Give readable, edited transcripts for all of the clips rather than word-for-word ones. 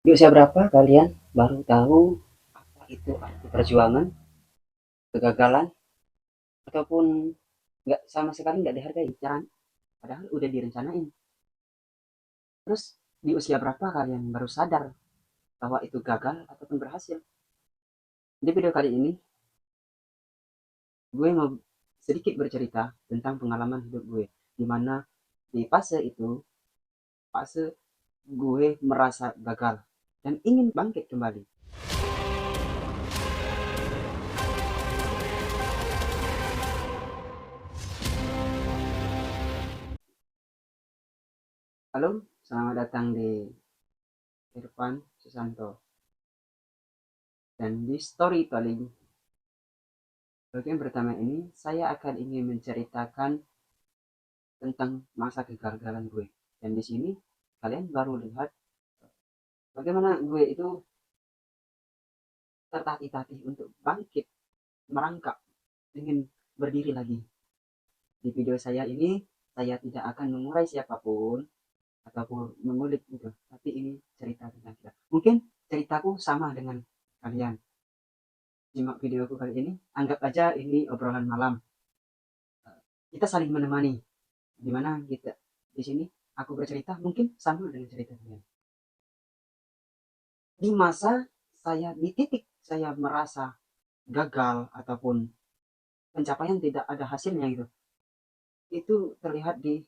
Di usia berapa kalian baru tahu apa itu arti perjuangan, kegagalan, ataupun nggak sama sekali nggak dihargai, jangan, padahal udah direncanain. Terus di usia berapa kalian baru sadar bahwa itu gagal ataupun berhasil? Di video kali ini, gue mau sedikit bercerita tentang pengalaman hidup gue, di mana di fase itu, fase gue merasa gagal dan ingin bangkit kembali. Halo, selamat datang di Irfan Susanto. Dan di storytelling bagian pertama ini, saya akan ingin menceritakan tentang masa kegagalan gue. Dan di sini kalian baru lihat bagaimana gue itu tertatih-tatih untuk bangkit, merangkak, ingin berdiri lagi. Di video saya ini, saya tidak akan mengurai siapapun ataupun mengulik gitu. Tapi ini cerita tentang kita. Mungkin ceritaku sama dengan kalian. Simak videoku kali ini, anggap aja ini obrolan malam. Kita saling menemani. Di mana kita di sini aku bercerita mungkin sama dengan cerita kalian. Di masa saya di titik saya merasa gagal ataupun pencapaian tidak ada hasilnya gitu, itu terlihat di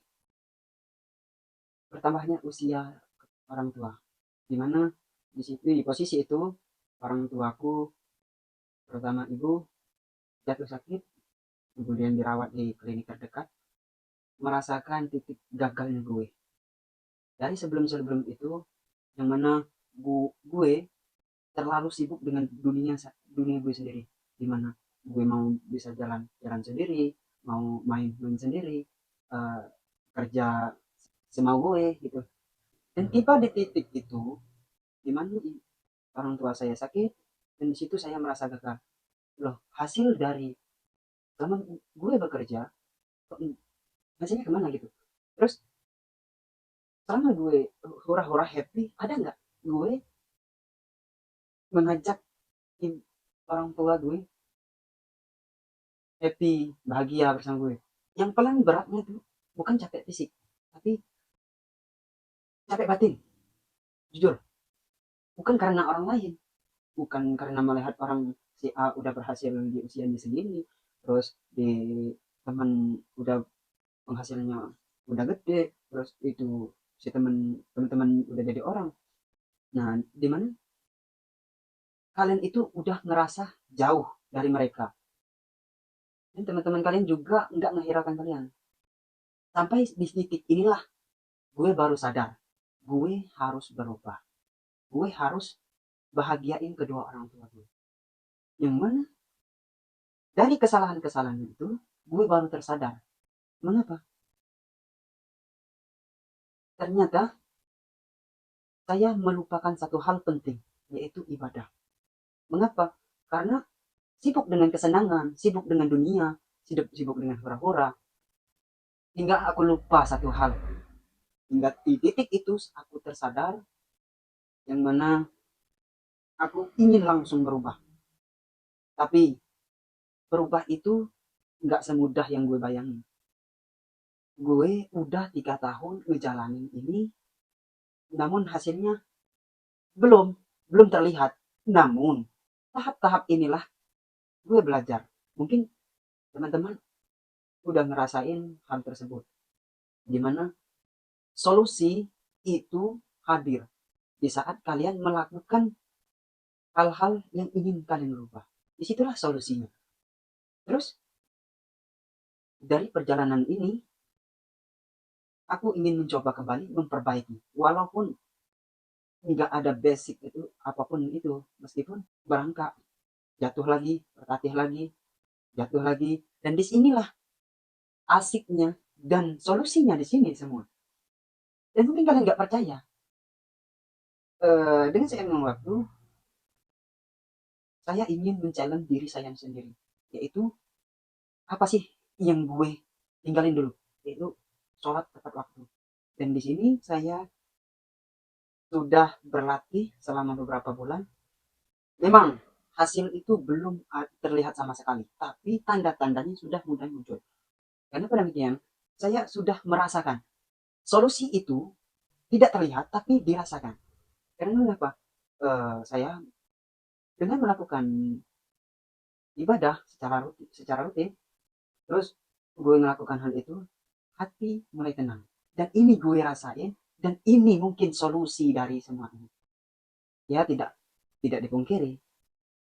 bertambahnya usia orang tua, di mana di situ di posisi itu orang tuaku, terutama ibu, jatuh sakit, kemudian dirawat di klinik terdekat, merasakan titik gagalnya gue. Dari sebelum-sebelum itu, yang mana gue terlalu sibuk dengan dunia gue sendiri, di mana gue mau bisa jalan-jalan sendiri, mau main-main sendiri, uh, kerja semau gue gitu. Dan tiba di titik itu di mana orang tua saya sakit, dan di situ saya merasa gagal. Loh, hasil dari selama gue bekerja, hasilnya kemana gitu? Terus selama gue hura-hura happy, ada nggak gue mengajak orang tua gue happy, bahagia bersama gue? Yang paling beratnya tuh bukan capek fisik, tapi capek batin. Jujur, bukan karena orang lain, bukan karena melihat orang si A udah berhasil di usianya segini, terus di teman udah penghasilannya udah gede, terus itu si teman-teman udah jadi orang. Nah, di mana kalian itu udah ngerasa jauh dari mereka, dan teman-teman kalian juga nggak menghiraukan kalian. Sampai di titik inilah gue baru sadar, gue harus berubah, gue harus bahagiain kedua orang tua gue. Yang mana dari kesalahan-kesalahan itu, gue baru tersadar. Mengapa? Ternyata saya melupakan satu hal penting, yaitu ibadah. Mengapa? Karena sibuk dengan kesenangan, sibuk dengan dunia, sibuk dengan hura-hura, hingga aku lupa satu hal. Hingga di titik itu aku tersadar, yang mana aku ingin langsung berubah. Tapi berubah itu nggak semudah yang gue bayangin. Gue udah 3 tahun ngejalanin ini, namun hasilnya belum, belum terlihat. Namun tahap-tahap inilah gue belajar. Mungkin teman-teman udah ngerasain hal tersebut, dimana solusi itu hadir di saat kalian melakukan hal-hal yang ingin kalian rubah. Disitulah solusinya. Terus dari perjalanan ini, aku ingin mencoba kembali memperbaiki, walaupun nggak ada basic itu apapun itu, meskipun berangkat, jatuh lagi, bertatih lagi, jatuh lagi, dan disinilah asiknya dan solusinya di sini semua. Dan mungkin kalian nggak percaya, dengan seiring waktu saya ingin men-challenge diri saya sendiri, yaitu apa sih yang gue tinggalin dulu, yaitu sholat tepat waktu. Dan di sini saya sudah berlatih selama beberapa bulan, memang hasil itu belum terlihat sama sekali, tapi tanda-tandanya sudah mulai muncul. Karena pada demikian, saya sudah merasakan solusi itu tidak terlihat tapi dirasakan. Karena apa? Saya dengan melakukan ibadah secara rutin, terus gue melakukan hal itu, hati mulai tenang. Dan ini gue rasain, dan ini mungkin solusi dari semua ini. Ya tidak dipungkiri,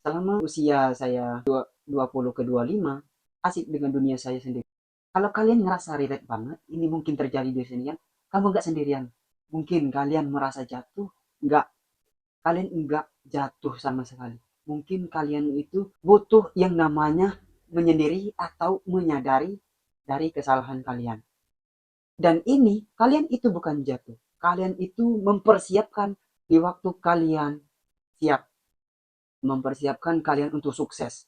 selama usia saya 20 ke 25, asik dengan dunia saya sendiri. Kalau kalian ngerasa relate banget, ini mungkin terjadi di sini kan, kamu nggak sendirian. Mungkin kalian merasa jatuh, nggak, kalian nggak jatuh sama sekali. Mungkin kalian itu butuh yang namanya menyendiri atau menyadari dari kesalahan kalian. Dan ini, kalian itu bukan jatuh. Kalian itu mempersiapkan di waktu kalian siap. Mempersiapkan kalian untuk sukses.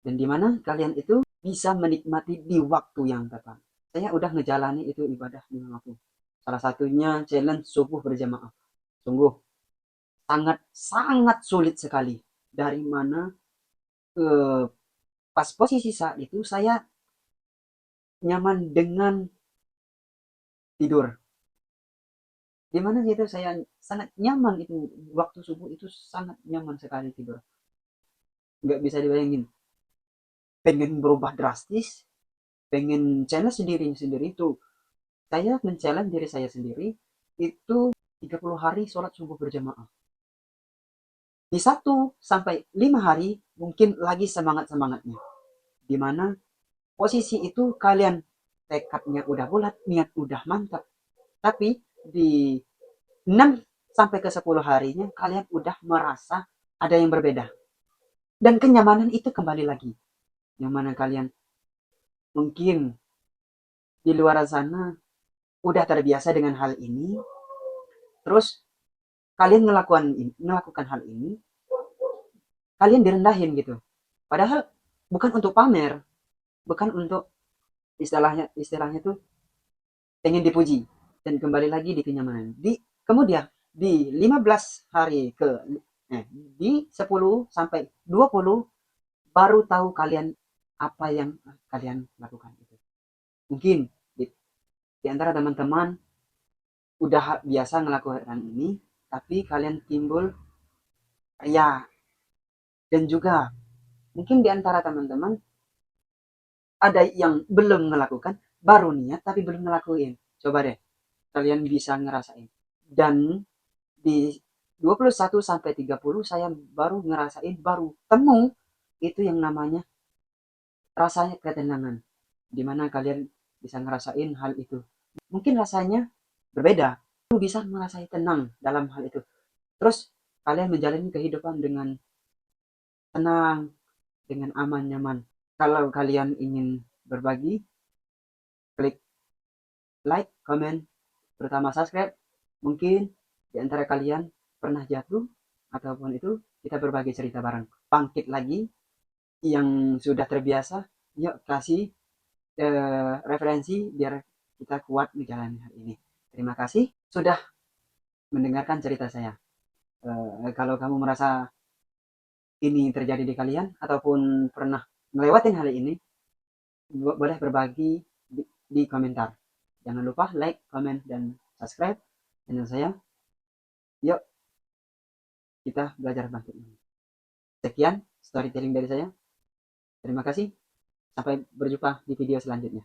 Dan di mana kalian itu bisa menikmati di waktu yang tepat. Saya udah ngejalani itu ibadah di waktu. Salah satunya challenge subuh berjamaah. Sungguh sangat sangat sulit sekali. Dari mana eh, pas posisi saat itu saya nyaman dengan tidur. Di mana itu saya sangat nyaman itu, waktu subuh itu sangat nyaman sekali tidur. Nggak bisa dibayangin. Pengen berubah drastis, pengen challenge sendiri sendiri itu. Saya men-challenge diri saya sendiri itu 30 hari sholat subuh berjamaah. Di 1 sampai 5 hari mungkin lagi semangat-semangatnya. Di mana posisi itu kalian tekadnya udah bulat, niat udah mantap. Tapi di 6 sampai ke 10 harinya kalian udah merasa ada yang berbeda. Dan kenyamanan itu kembali lagi. Yang mana kalian mungkin di luar sana udah terbiasa dengan hal ini, terus kalian melakukan hal ini, kalian direndahin gitu. Padahal bukan untuk pamer, bukan untuk istilahnya tuh pengen dipuji, dan kembali lagi di kenyamanan. Kemudian di 15 hari di 10 sampai 20 baru tahu kalian apa yang kalian lakukan itu. Mungkin di, di antara teman-teman udah biasa melakukan ini, tapi kalian timbul ya, dan juga mungkin di antara teman-teman ada yang belum melakukan, baru niat tapi belum ngelakuin. Coba deh kalian bisa ngerasain. Dan di 21 sampai 30 saya baru ngerasain, baru temu itu yang namanya rasanya ketenangan. Dimana kalian bisa ngerasain hal itu. Mungkin rasanya berbeda. Lu bisa merasai tenang dalam hal itu. Terus kalian menjalani kehidupan dengan tenang, dengan aman, nyaman. Kalau kalian ingin berbagi, klik like, comment, terutama subscribe. Mungkin di antara kalian pernah jatuh, ataupun itu kita berbagi cerita bareng. Bangkit lagi, yang sudah terbiasa, yuk kasih referensi biar kita kuat menjalani hal ini. Terima kasih sudah mendengarkan cerita saya. Kalau kamu merasa ini terjadi di kalian ataupun pernah melewatin hal ini, boleh berbagi di komentar. Jangan lupa like, comment, dan subscribe channel saya. Yuk kita belajar bangkit. Sekian storytelling dari saya. Terima kasih. Sampai berjumpa di video selanjutnya.